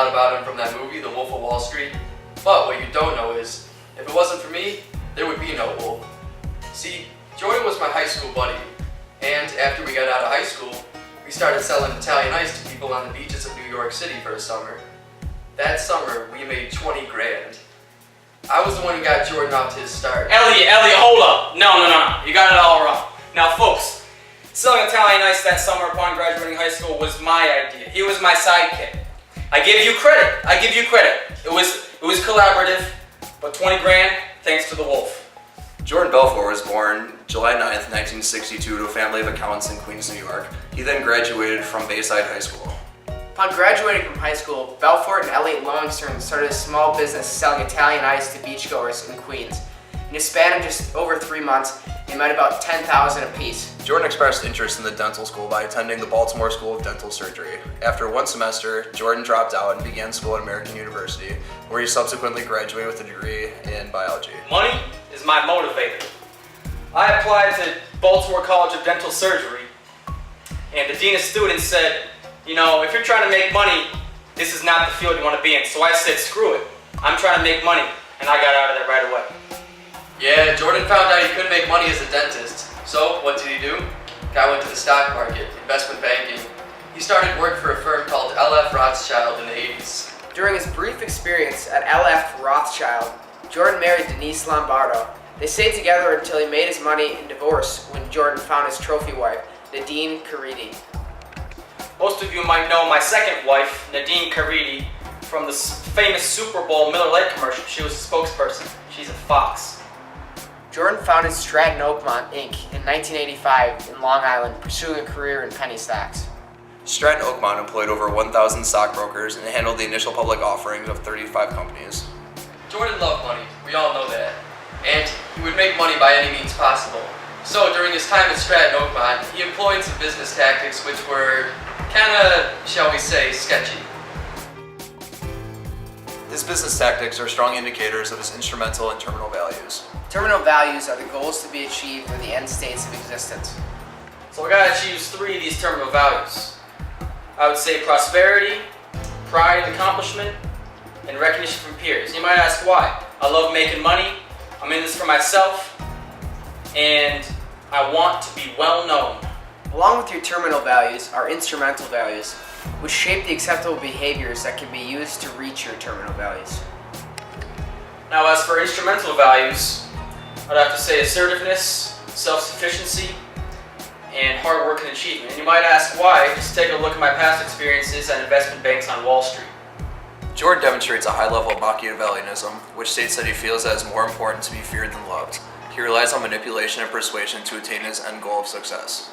lot about him from that movie, The Wolf of Wall Street. But what you don't know is, if it wasn't for me, there would be no Wolf. See, Jordan was my high school buddy, and after we got out of high school, we started selling Italian ice to people on the beaches of New York City for a summer. That summer, we made 20 grand. I was the one who got Jordan off to his start. Elliot, hold up. No. You got it all wrong. Now, folks, selling Italian ice that summer upon graduating high school was my idea. He was my sidekick. I give you credit. It was collaborative, but 20 grand, thanks to the Wolf. Jordan Belfort was born July 9th, 1962 to a family of accountants in Queens, New York. He then graduated from Bayside High School. Upon graduating from high school, Belfort and Elliot Longstern started a small business selling Italian ice to beachgoers in Queens. In a span of just over 3 months, they made about $10,000 apiece. Jordan expressed interest in the dental school by attending the Baltimore School of Dental Surgery. After one semester, Jordan dropped out and began school at American University, where he subsequently graduated with a degree in biology. Money is my motivator. I applied to Baltimore College of Dental Surgery, and the dean of students said, you know, if you're trying to make money, this is not the field you want to be in. So I said, screw it. I'm trying to make money, and I got out of there right away. Yeah, Jordan found out he couldn't make money as a dentist. So what did he do? Guy went to the stock market, investment banking. He started work for a firm called LF Rothschild in the 80s. During his brief experience at LF Rothschild, Jordan married Denise Lombardo. They stayed together until he made his money in divorce when Jordan found his trophy wife, Nadine Caridi. Most of you might know my second wife, Nadine Caridi, from the famous Super Bowl Miller Lite commercial. She was a spokesperson. She's a fox. Jordan founded Stratton Oakmont Inc. in 1985 in Long Island, pursuing a career in penny stocks. Stratton Oakmont employed over 1,000 stockbrokers and handled the initial public offerings of 35 companies. Jordan loved money, we all know that. And he would make money by any means possible. So during his time at Stratton Oakmont, he employed some business tactics which were kinda, shall we say, sketchy. His business tactics are strong indicators of his instrumental and terminal values. Terminal values are the goals to be achieved or the end states of existence. So I gotta choose 3 of these terminal values. I would say prosperity, pride and accomplishment, and recognition from peers. You might ask why. I love making money, I'm in this for myself, and I want to be well known. Along with your terminal values are instrumental values, which shape the acceptable behaviors that can be used to reach your terminal values. Now as for instrumental values, I'd have to say assertiveness, self-sufficiency, and hard work and achievement. And you might ask why. Just take a look at my past experiences at investment banks on Wall Street. Jordan demonstrates a high level of Machiavellianism, which states that he feels that it's more important to be feared than loved. He relies on manipulation and persuasion to attain his end goal of success.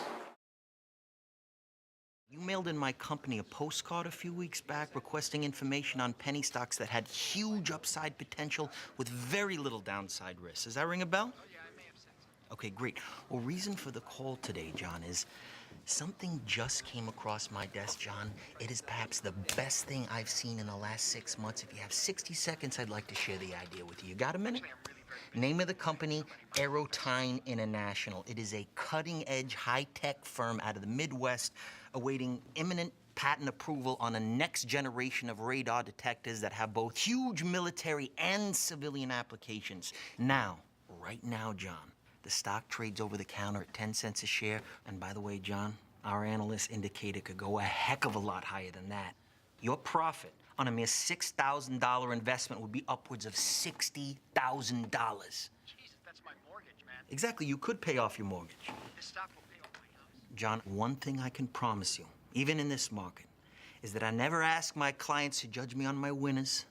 You mailed in my company a postcard a few weeks back requesting information on penny stocks that had huge upside potential with very little downside risk. Does that ring a bell? Okay, great. Well, reason for the call today, John, is something just came across my desk, John. It is perhaps the best thing I've seen in the last 6 months. If you have 60 seconds, I'd like to share the idea with you. You got a minute? Name of the company, Aerotine International. It is a cutting-edge, high-tech firm out of the Midwest awaiting imminent patent approval on a next generation of radar detectors that have both huge military and civilian applications. Now, right now, John, the stock trades over the counter at 10 cents a share. And by the way, John, our analysts indicate it could go a heck of a lot higher than that. Your profit on a mere $6,000 investment would be upwards of $60,000. Jesus, that's my mortgage, man. Exactly, you could pay off your mortgage. This stock will pay off my house. John, one thing I can promise you, even in this market, is that I never ask my clients to judge me on my winners.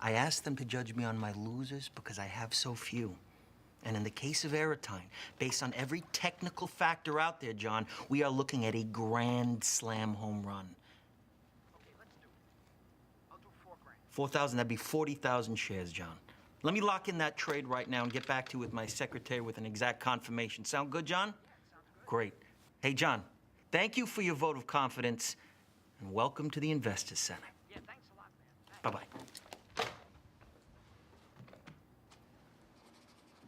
I ask them to judge me on my losers because I have so few. And in the case of Aerotine, based on every technical factor out there, John, we are looking at a grand slam home run. Okay, let's do it. I'll do 4 grand. 4,000, that'd be 40,000 shares, John. Let me lock in that trade right now and get back to you with my secretary with an exact confirmation. Sound good, John? Sounds good. Great. Hey, John, thank you for your vote of confidence, and welcome to the Investors Center. Yeah, thanks a lot, man. Thanks. Bye-bye.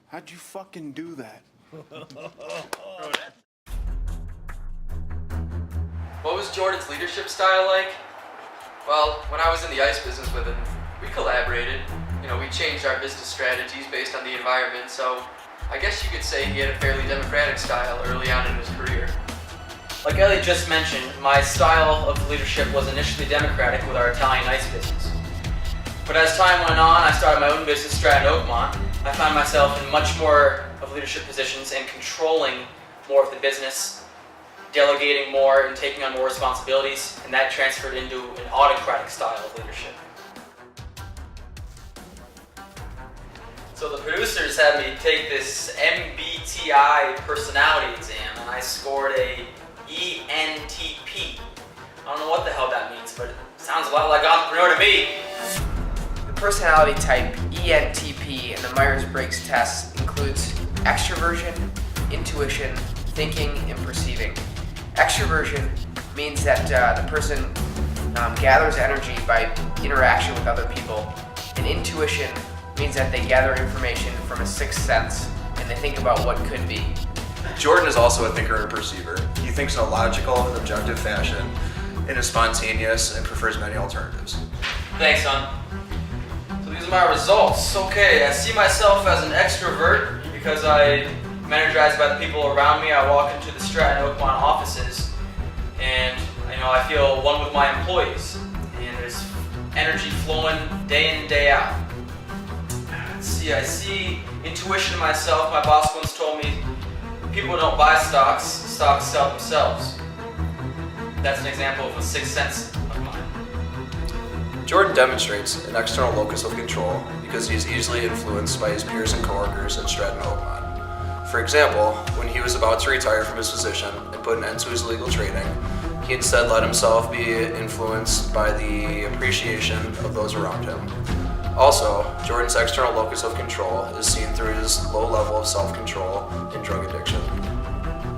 How'd you fucking do that? What was Jordan's leadership style like? Well, when I was in the ice business with him, we collaborated. We changed our business strategies based on the environment, so I guess you could say he had a fairly democratic style early on in his career. Like Elliot just mentioned, my style of leadership was initially democratic with our Italian ice business. But as time went on, I started my own business, Stratton Oakmont. I found myself in much more of leadership positions and controlling more of the business, delegating more and taking on more responsibilities, and that transferred into an autocratic style of leadership. So the producers had me take this MBTI personality exam, and I scored a ENTP. I don't know what the hell that means, but it sounds a lot like entrepreneur to me. The personality type ENTP in the Myers-Briggs test includes extroversion, intuition, thinking, and perceiving. Extroversion means that the person gathers energy by interaction with other people, and intuition means that they gather information from a sixth sense and they think about what could be. Jordan is also a thinker and perceiver. He thinks in a logical and objective fashion, and is spontaneous and prefers many alternatives. Thanks, son. So these are my results. Okay, I see myself as an extrovert because I'm energized by the people around me. I walk into the Stratton Oakmont offices and I feel one with my employees. And there's energy flowing day in and day out. Let's see, I see intuition in myself. My boss once told me, people don't buy stocks, stocks sell themselves. That's an example of a sixth sense of mine. Jordan demonstrates an external locus of control because he is easily influenced by his peers and coworkers at Stratton Oakmont. For example, when he was about to retire from his position and put an end to his illegal trading, he instead let himself be influenced by the appreciation of those around him. Also, Jordan's external locus of control is seen through his low level of self-control and drug addiction.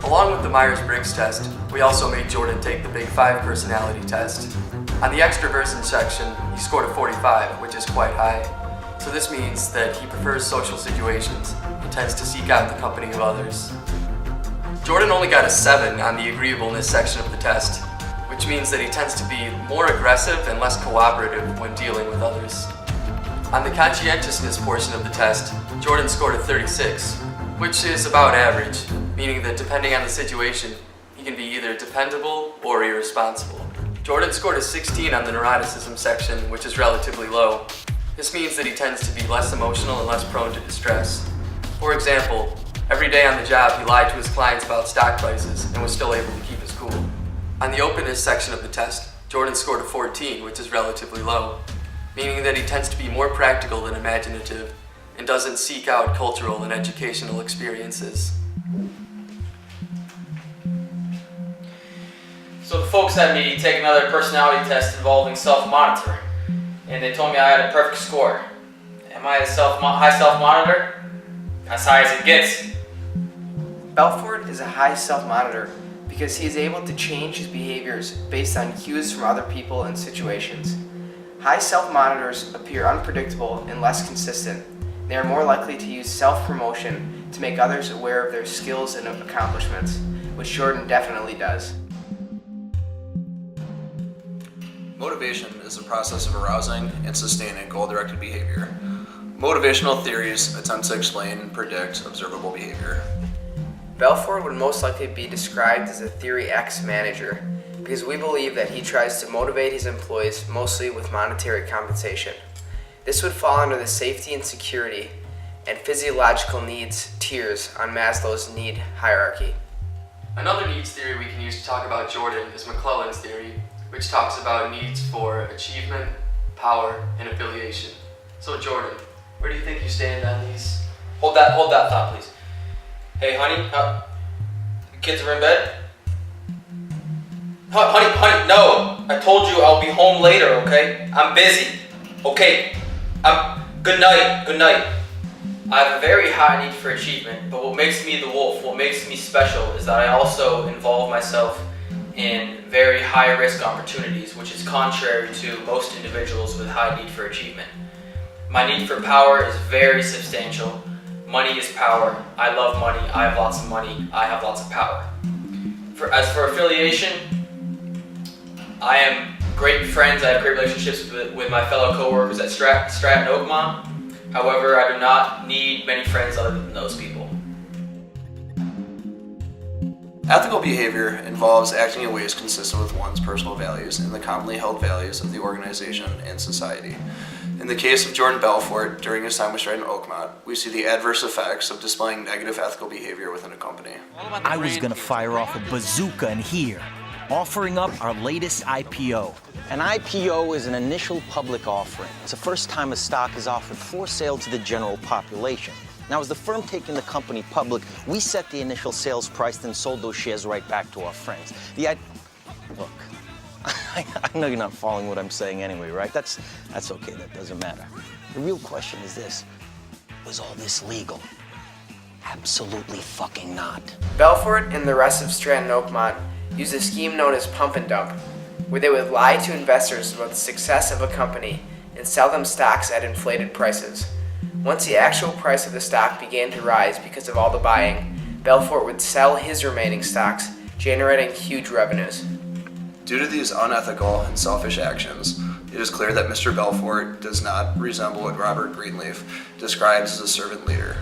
Along with the Myers-Briggs test, we also made Jordan take the Big 5 personality test. On the extroversion section, he scored a 45, which is quite high. So this means that he prefers social situations and tends to seek out the company of others. Jordan only got a 7 on the agreeableness section of the test, which means that he tends to be more aggressive and less cooperative when dealing with others. On the conscientiousness portion of the test, Jordan scored a 36, which is about average, meaning that depending on the situation, he can be either dependable or irresponsible. Jordan scored a 16 on the neuroticism section, which is relatively low. This means that he tends to be less emotional and less prone to distress. For example, every day on the job he lied to his clients about stock prices and was still able to keep his cool. On the openness section of the test, Jordan scored a 14, which is relatively low, meaning that he tends to be more practical than imaginative and doesn't seek out cultural and educational experiences. So the folks had me take another personality test involving self-monitoring, and they told me I had a perfect score. Am I a high self-monitor? As high as it gets. Belfort is a high self-monitor because he is able to change his behaviors based on cues from other people and situations. High self-monitors appear unpredictable and less consistent. They are more likely to use self-promotion to make others aware of their skills and accomplishments, which Jordan definitely does. Motivation is the process of arousing and sustaining goal-directed behavior. Motivational theories attempt to explain and predict observable behavior. Belfort would most likely be described as a Theory X manager because we believe that he tries to motivate his employees mostly with monetary compensation. This would fall under the safety and security and physiological needs tiers on Maslow's need hierarchy. Another needs theory we can use to talk about Jordan is McClellan's theory, which talks about needs for achievement, power, and affiliation. So Jordan, where do you think you stand on these? Hold that thought, please. Hey, honey, the kids are in bed? Honey, no. I told you I'll be home later, okay? I'm busy. Okay. Good night. I have a very high need for achievement, but what makes me the wolf, what makes me special is that I also involve myself in very high risk opportunities, which is contrary to most individuals with high need for achievement. My need for power is very substantial. Money is power. I love money. I have lots of money. I have lots of power. As for affiliation, I am great friends. I have great relationships with my fellow coworkers at Stratton Oakmont. However, I do not need many friends other than those people. Ethical behavior involves acting in ways consistent with one's personal values and the commonly held values of the organization and society. In the case of Jordan Belfort, during his time with Stratton Oakmont, we see the adverse effects of displaying negative ethical behavior within a company. I was gonna fire off a bazooka in here, offering up our latest IPO. An IPO is an initial public offering. It's the first time a stock is offered for sale to the general population. Now, as the firm taking the company public, we set the initial sales price, then sold those shares right back to our friends. Look, I know you're not following what I'm saying anyway, right? That's okay, that doesn't matter. The real question is this: was all this legal? Absolutely fucking not. Belfort and the rest of Stratton Oakmont used a scheme known as pump and dump, where they would lie to investors about the success of a company and sell them stocks at inflated prices. Once the actual price of the stock began to rise because of all the buying, Belfort would sell his remaining stocks, generating huge revenues. Due to these unethical and selfish actions, it is clear that Mr. Belfort does not resemble what Robert Greenleaf describes as a servant leader.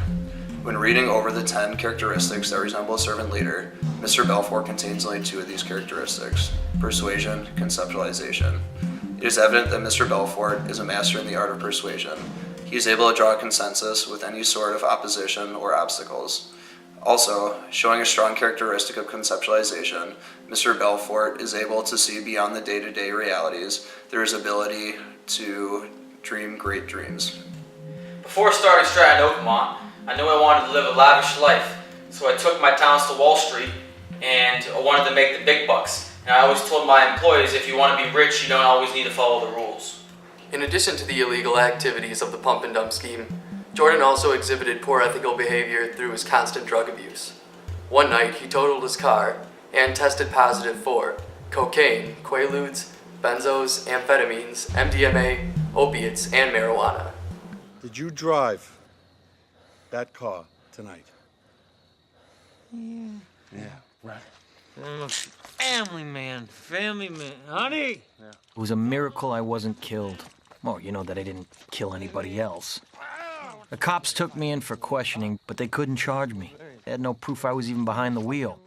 When reading over the 10 characteristics that resemble a servant leader, Mr. Belfort contains only 2 of these characteristics: persuasion, conceptualization. It is evident that Mr. Belfort is a master in the art of persuasion. He is able to draw a consensus with any sort of opposition or obstacles. Also, showing a strong characteristic of conceptualization, Mr. Belfort is able to see beyond the day-to-day realities through his ability to dream great dreams. Before starting Stratton Oakmont, I knew I wanted to live a lavish life, so I took my talents to Wall Street and I wanted to make the big bucks. And I always told my employees, if you want to be rich, you don't always need to follow the rules. In addition to the illegal activities of the pump and dump scheme, Jordan also exhibited poor ethical behavior through his constant drug abuse. One night, he totaled his car and tested positive for cocaine, quaaludes, benzos, amphetamines, MDMA, opiates, and marijuana. Did you drive that car tonight? Yeah, right. Family man, honey. It was a miracle I wasn't killed. Well, you know that I didn't kill anybody else. The cops took me in for questioning, but they couldn't charge me. They had no proof I was even behind the wheel.